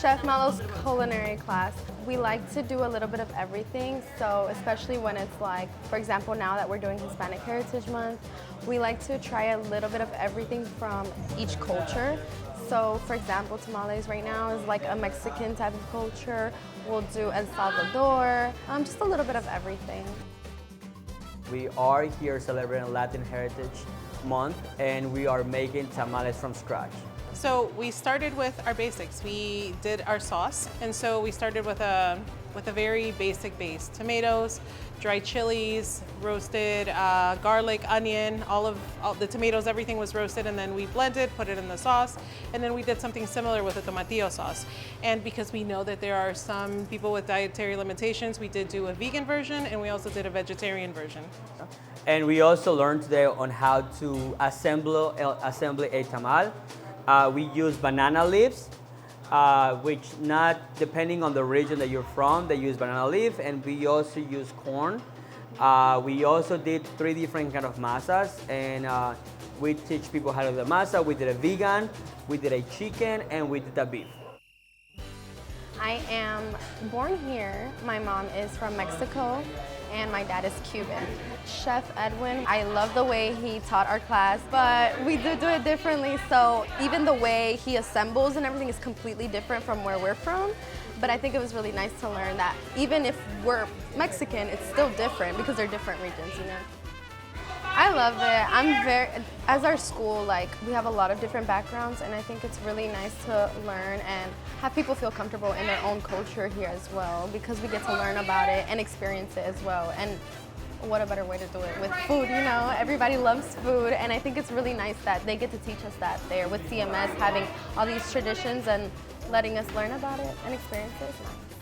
Chef Mallow's culinary class, we like to do a little bit of everything. So especially when it's like, for example, now that we're doing Hispanic Heritage Month, we like to try a little bit of everything from each culture. So for example, tamales right now is like a Mexican type of culture. We'll do El Salvador, just a little bit of everything. We are here celebrating Latin Heritage Month, and we are making tamales from scratch. So we started with our basics. We did our sauce, and so we started with a very basic base: tomatoes, dried chilies, roasted garlic, onion, all the tomatoes, everything was roasted, and then we blended, put it in the sauce, and then we did something similar with a tomatillo sauce. And because we know that there are some people with dietary limitations, we did do a vegan version, and we also did a vegetarian version. And we also learned today on how to assemble a tamal. We use banana leaves, which not depending on the region that you're from, they use banana leaf, and we also use corn. We also did 3 different kind of masas, and we teach people how to do the masa. We did a vegan, we did a chicken, and we did a beef. I am born here. My mom is from Mexico and my dad is Cuban. Chef Edwin, I love the way he taught our class, but we do it differently. So even the way he assembles and everything is completely different from where we're from. But I think it was really nice to learn that even if we're Mexican, it's still different because they're different regions, you know? I love it. As our school, like, we have a lot of different backgrounds, and I think it's really nice to learn and have people feel comfortable in their own culture here as well, because we get to learn about it and experience it as well. And what a better way to do it with food, you know? Everybody loves food, and I think it's really nice that they get to teach us that there with CMS, having all these traditions and letting us learn about it and experience it. It's nice.